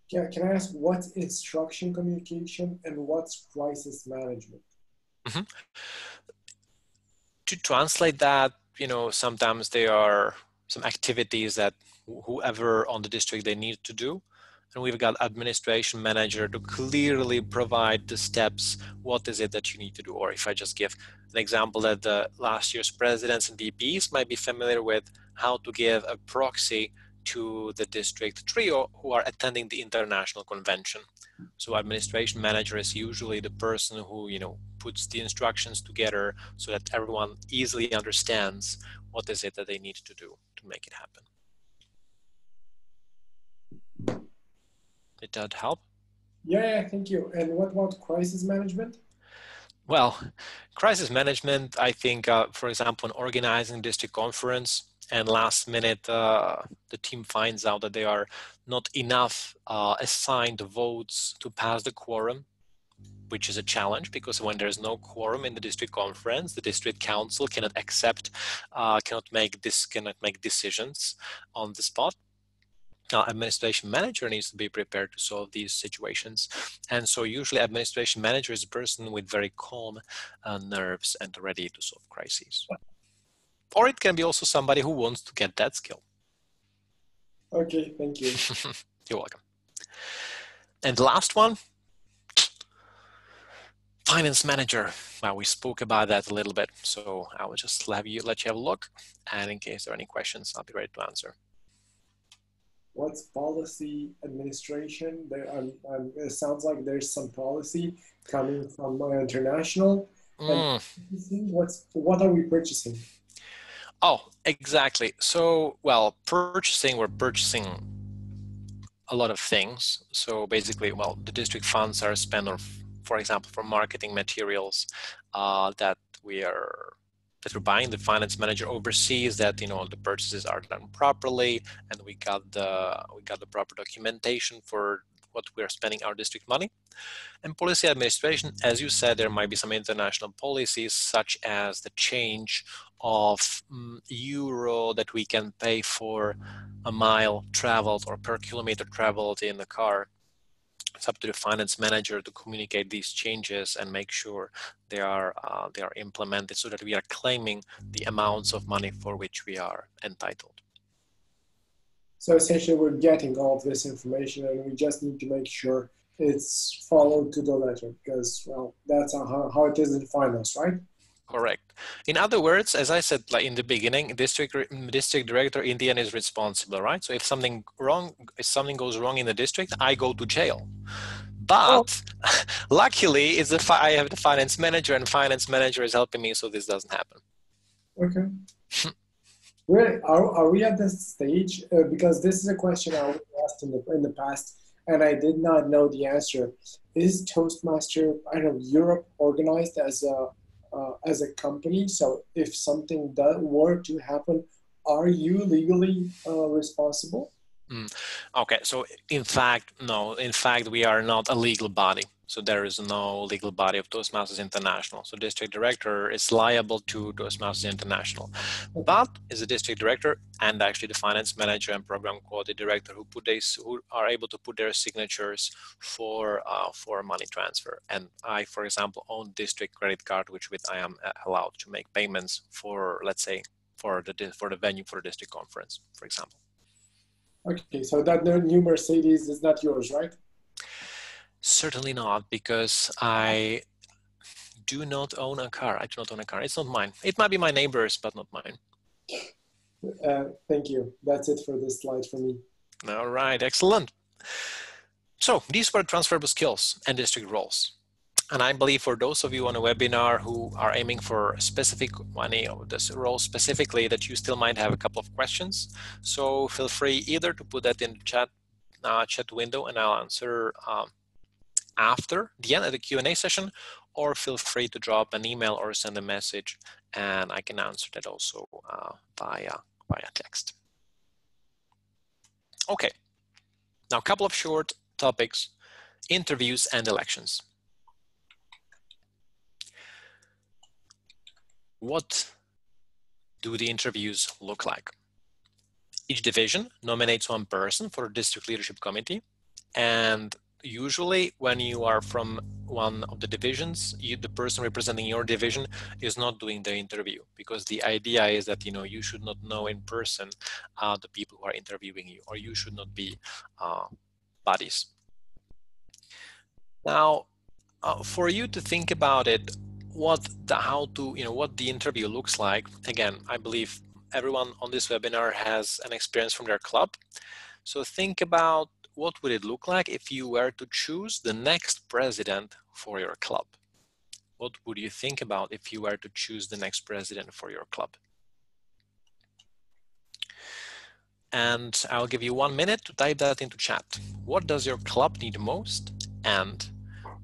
Yeah, can I ask what's instruction communication and what's crisis management? Mm-hmm. To translate that, sometimes there are some activities that whoever on the district they need to do, and we've got administration manager to clearly provide the steps, what is it that you need to do. Or if I just give an example that the last year's presidents and VPs might be familiar with, how to give a proxy to the district trio who are attending the international convention. So administration manager is usually the person who, puts the instructions together so that everyone easily understands what is it that they need to do to make it happen. Did that help? Yeah, thank you. And what about crisis management? Well, crisis management, I think, for example, in organizing district conference, and last minute the team finds out that there are not enough assigned votes to pass the quorum, which is a challenge because when there's no quorum in the district conference, the district council cannot make decisions on the spot. Administration manager needs to be prepared to solve these situations, and so usually administration manager is a person with very calm nerves and ready to solve crises. Or it can be also somebody who wants to get that skill. Okay, thank you. You're welcome. And the last one, finance manager. Well, we spoke about that a little bit, so I will just let you have a look, and in case there are any questions, I'll be ready to answer. What's policy administration? It sounds like there's some policy coming from international. And what are we purchasing? Oh, exactly. So, well, we're purchasing a lot of things. So basically, well, the district funds are spent on, for example, for marketing materials that we're buying. The finance manager oversees that the purchases are done properly, and we got the proper documentation for what we're spending our district money. And policy administration, as you said, there might be some international policies, such as the change of euro that we can pay for a mile traveled or per kilometer traveled in the car. It's up to the finance manager to communicate these changes and make sure they are implemented so that we are claiming the amounts of money for which we are entitled. So essentially, we're getting all of this information, and we just need to make sure it's followed to the letter, because, well, that's how it is in finance, right? Correct. In other words, as I said, like in the beginning, district director in the end is responsible, right? So if something goes wrong in the district, I go to jail. But luckily, I have the finance manager, and finance manager is helping me, so this doesn't happen. Okay. Are we at this stage? Because this is a question I was asked in the past, and I did not know the answer. Is Toastmaster, I don't know, Europe organized as a company? So if something were to happen, are you legally responsible? Okay, so in fact, no. In fact, we are not a legal body. So there is no legal body of Toastmasters International. So district director is liable to Toastmasters International, but is a district director and actually the finance manager and program quality director who are able to put their signatures for money transfer. And I, for example, own district credit card, which with I am allowed to make payments for, let's say, for the venue for the district conference, for example. Okay, so that new Mercedes is not yours, right? Certainly not, because I do not own a car. I do not own a car. It's not mine. It might be my neighbor's, but not mine. Thank you. That's it for this slide for me. All right, excellent. So these were transferable skills and district roles. And I believe for those of you on a webinar who are aiming for a specific one of this role specifically, that you still might have a couple of questions. So feel free either to put that in the chat window, and I'll answer after the end of the Q&A session, or feel free to drop an email or send a message, and I can answer that also via text. Okay, now a couple of short topics: interviews and elections. What do the interviews look like? Each division nominates one person for a district leadership committee, and usually when you are from one of the divisions, the person representing your division is not doing the interview, because the idea is that you should not know in person the people who are interviewing you, or you should not be buddies. Now, for you to think about it, what the interview looks like. Again, I believe everyone on this webinar has an experience from their club. So think about, what would it look like if you were to choose the next president for your club? What would you think about if you were to choose the next president for your club? And I'll give you 1 minute to type that into chat. What does your club need most? And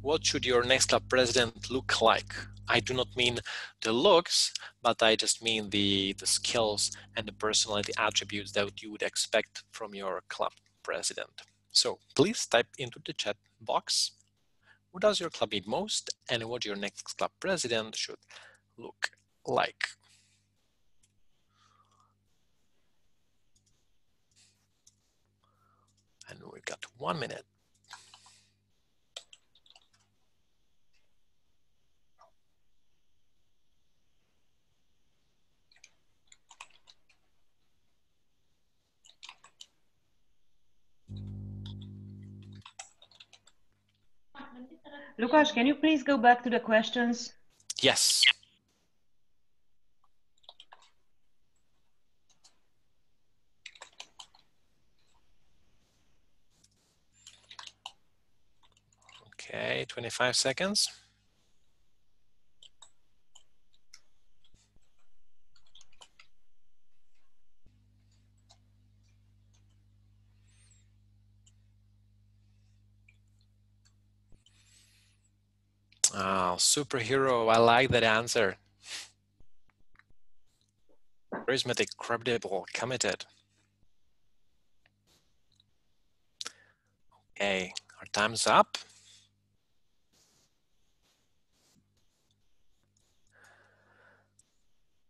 what should your next club president look like? I do not mean the looks, but I just mean the skills and the personality attributes that you would expect from your club president. So please type into the chat box, what does your club need most, and what your next club president should look like. And we've got 1 minute. Lukas, can you please go back to the questions? Yes. Okay, 25 seconds. Oh, superhero, I like that answer. Charismatic, credible, committed. Okay, our time's up.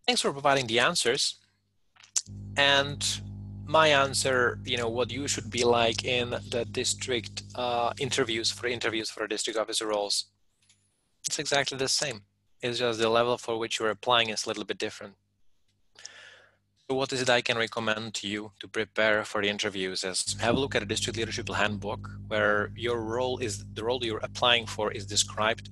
Thanks for providing the answers. And my answer, what you should be like in the district interviews for district officer roles, it's exactly the same. It's just the level for which you're applying is a little bit different. what is it I can recommend to you to prepare for the interviews is have a look at a district leadership handbook where your role is, the role you're applying for is described.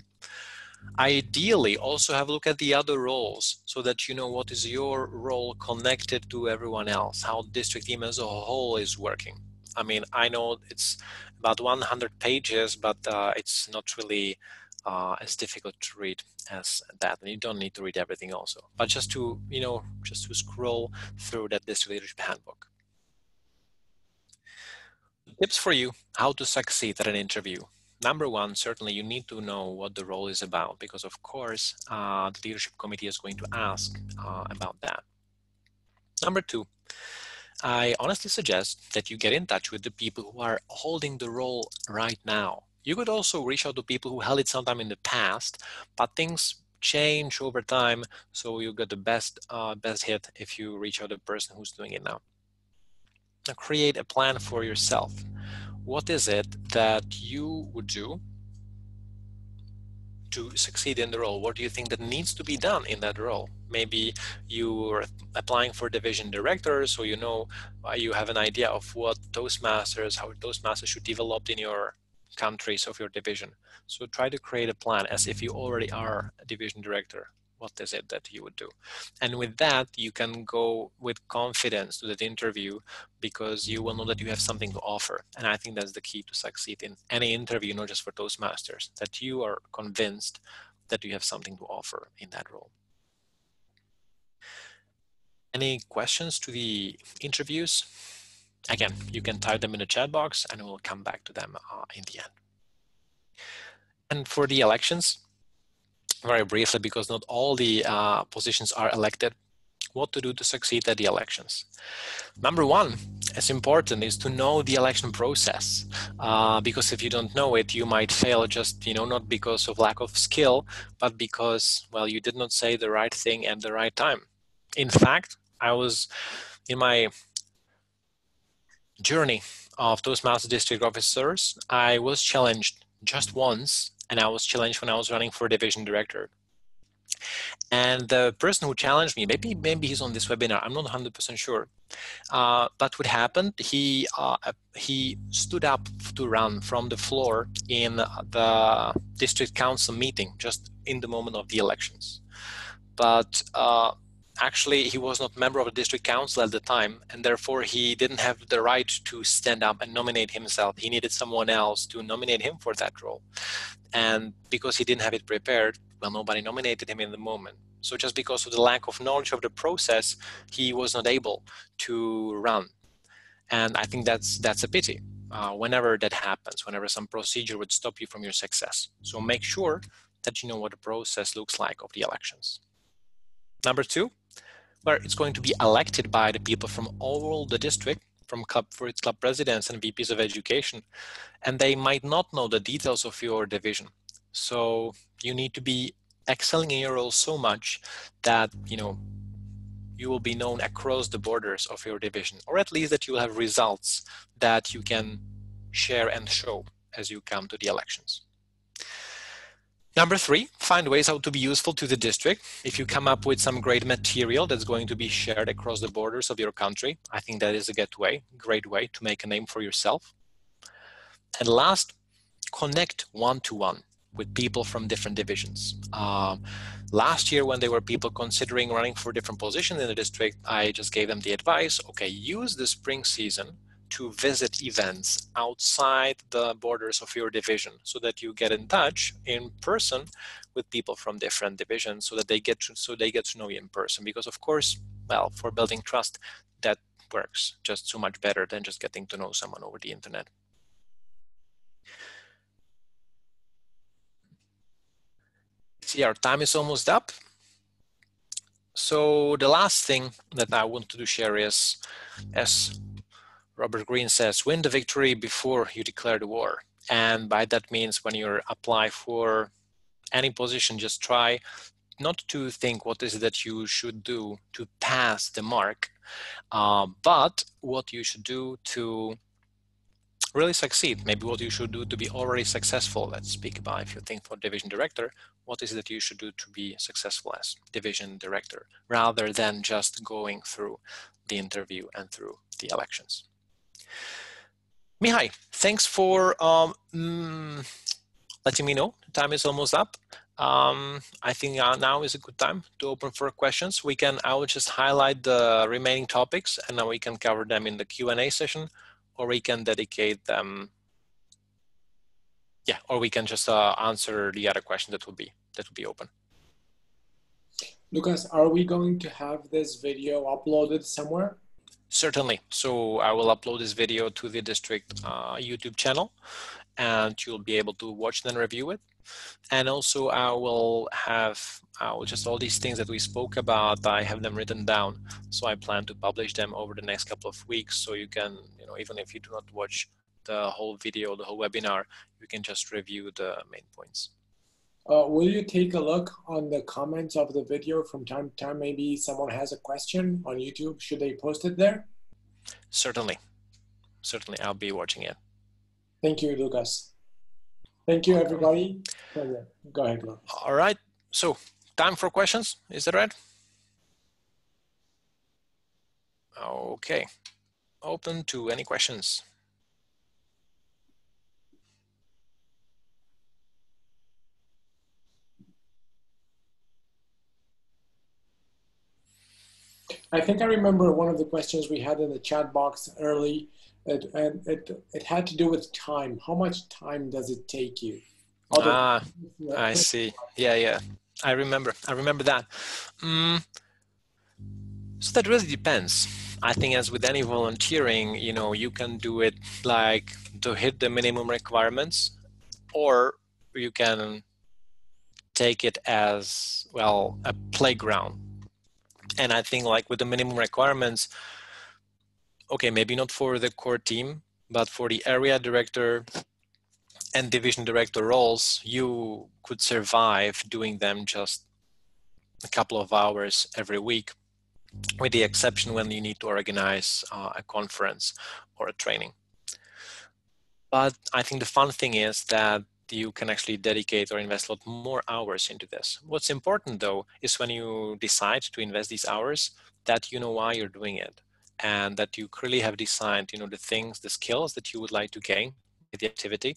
Ideally, also have a look at the other roles so that you know what is your role connected to everyone else, how the district team as a whole is working. I mean, I know it's about 100 pages, but it's not really as difficult to read as that. And you don't need to read everything also, but just to, just to scroll through that district leadership handbook. Tips for you, how to succeed at an interview. Number one, certainly you need to know what the role is about, because of course the leadership committee is going to ask about that. Number two, I honestly suggest that you get in touch with the people who are holding the role right now. You could also reach out to people who held it sometime in the past, but things change over time, so you get the best hit if you reach out to the person who's doing it now. Now, create a plan for yourself. What is it that you would do to succeed in the role? What do you think that needs to be done in that role? Maybe you're applying for division director, so you know you have an idea of what Toastmasters, how Toastmasters should develop in your countries of your division. So try to create a plan as if you already are a division director. What is it that you would do? And with that, you can go with confidence to that interview because you will know that you have something to offer. And I think that's the key to succeed in any interview, not just for Toastmasters, that you are convinced that you have something to offer in that role. Any questions to the interviews? Again, you can type them in the chat box and we'll come back to them in the end. And for the elections, very briefly, because not all the positions are elected, what to do to succeed at the elections. Number one, as important, is to know the election process, because if you don't know it, you might fail just, not because of lack of skill, but because, well, you did not say the right thing at the right time. In fact, I was in my journey of Toastmasters district officers, I was challenged just once, and I was challenged when I was running for division director. And the person who challenged me, maybe he's on this webinar, I'm not 100% sure. But what happened, he stood up to run from the floor in the district council meeting, just in the moment of the elections. But actually, he was not a member of the district council at the time, and therefore he didn't have the right to stand up and nominate himself. He needed someone else to nominate him for that role. And because he didn't have it prepared, well, nobody nominated him in the moment. So just because of the lack of knowledge of the process, he was not able to run. And I think that's a pity whenever that happens, whenever some procedure would stop you from your success. So make sure that you know what the process looks like of the elections. Number two, where it's going to be elected by the people from all the district, for its club presidents and VPs of education, and they might not know the details of your division. So you need to be excelling in your role so much that you will be known across the borders of your division, or at least that you will have results that you can share and show as you come to the elections. Number three, find ways how to be useful to the district. If you come up with some great material that's going to be shared across the borders of your country, I think that is a great way to make a name for yourself. And last, connect one-to-one with people from different divisions. Last year, when there were people considering running for different positions in the district, I just gave them the advice, okay, use the spring season to visit events outside the borders of your division so that you get in touch in person with people from different divisions so that they get to know you in person. Because of course, well, for building trust, that works just so much better than just getting to know someone over the internet. See, our time is almost up. So the last thing that I want to share is, as Robert Greene says, win the victory before you declare the war. And by that means when you apply for any position, just try not to think what is it that you should do to pass the mark, but what you should do to really succeed, maybe what you should do to be already successful. Let's speak about, if you think for division director, what is it that you should do to be successful as division director, rather than just going through the interview and through the elections. Mihai, thanks for letting me know. Time is almost up. I think now is a good time to open for questions. I will just highlight the remaining topics, and then we can cover them in the Q&A session, or we can dedicate them. Yeah, or we can just answer the other question that will be open. Lukas, are we going to have this video uploaded somewhere? Certainly. So I will upload this video to the district YouTube channel, and you'll be able to watch and review it. And also I will just all these things that we spoke about, I have them written down. So I plan to publish them over the next couple of weeks. So you can, even if you do not watch the whole video, the whole webinar, you can just review the main points. Will you take a look on the comments of the video from time to time? Maybe someone has a question on YouTube. Should they post it there? Certainly. Certainly, I'll be watching it. Thank you, Lukas. Thank you, everybody. Go ahead, Lukas. All right. So, time for questions. Is that right? Okay. Open to any questions. I think I remember one of the questions we had in the chat box early, and it had to do with time. How much time does it take you? I see. Yeah. I remember that. So that really depends. I think as with any volunteering, you can do it like to hit the minimum requirements, or you can take it as, well, a playground. And I think like with the minimum requirements, okay, maybe not for the core team, but for the area director and division director roles, you could survive doing them just a couple of hours every week, with the exception when you need to organize a conference or a training. But I think the fun thing is that you can actually dedicate or invest a lot more hours into this. What's important though is when you decide to invest these hours, that you know why you're doing it, and that you clearly have decided, the things, the skills that you would like to gain with the activity,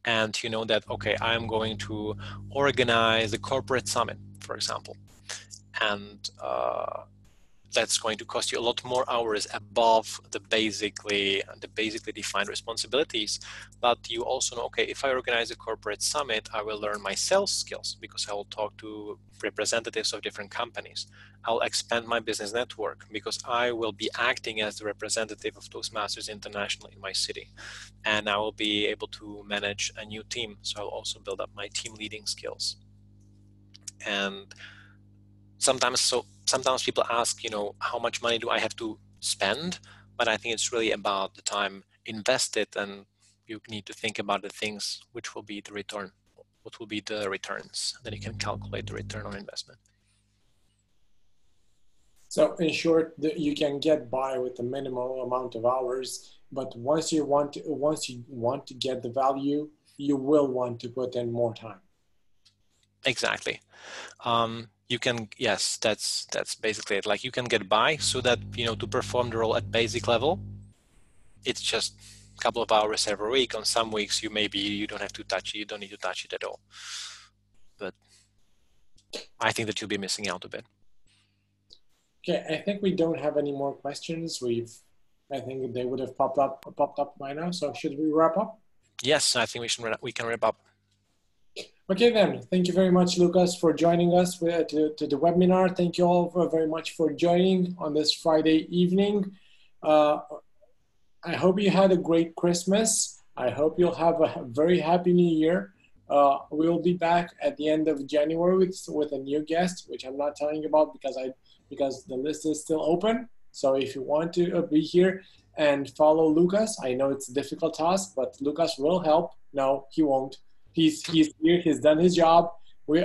and you know that, okay, I'm going to organize a corporate summit, for example, and that's going to cost you a lot more hours above the basically defined responsibilities. But you also know, okay, if I organize a corporate summit, I will learn my sales skills because I will talk to representatives of different companies. I'll expand my business network because I will be acting as the representative of Toastmasters International in my city. And I will be able to manage a new team. So I'll also build up my team leading skills. And sometimes people ask, how much money do I have to spend? But I think it's really about the time invested, and you need to think about the things which will be the return. What will be the returns? Then you can calculate the return on investment. So in short, you can get by with the minimal amount of hours, but once you want to get the value, you will want to put in more time. Exactly. You can, yes, that's basically it. Like you can get by so that, to perform the role at basic level, it's just a couple of hours every week. On some weeks, you don't have to touch it. You don't need to touch it at all. But I think that you'll be missing out a bit. Okay, I think we don't have any more questions. I think they would have popped up by now. So should we wrap up? Yes, I think we can wrap up. Okay then, thank you very much, Lukas, for joining us to the webinar. Thank you all very much for joining on this Friday evening. I hope you had a great Christmas. I hope you'll have a very happy New Year. We'll be back at the end of January with a new guest, which I'm not telling you about because the list is still open. So if you want to be here and follow Lukas, I know it's a difficult task, but Lukas will help. No, he won't. He's here, he's done his job.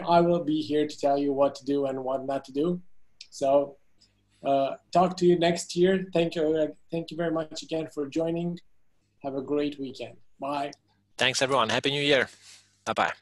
I will be here to tell you what to do and what not to do. So talk to you next year. Thank you very much again for joining. Have a great weekend. Bye. Thanks, everyone. Happy New Year. Bye-bye.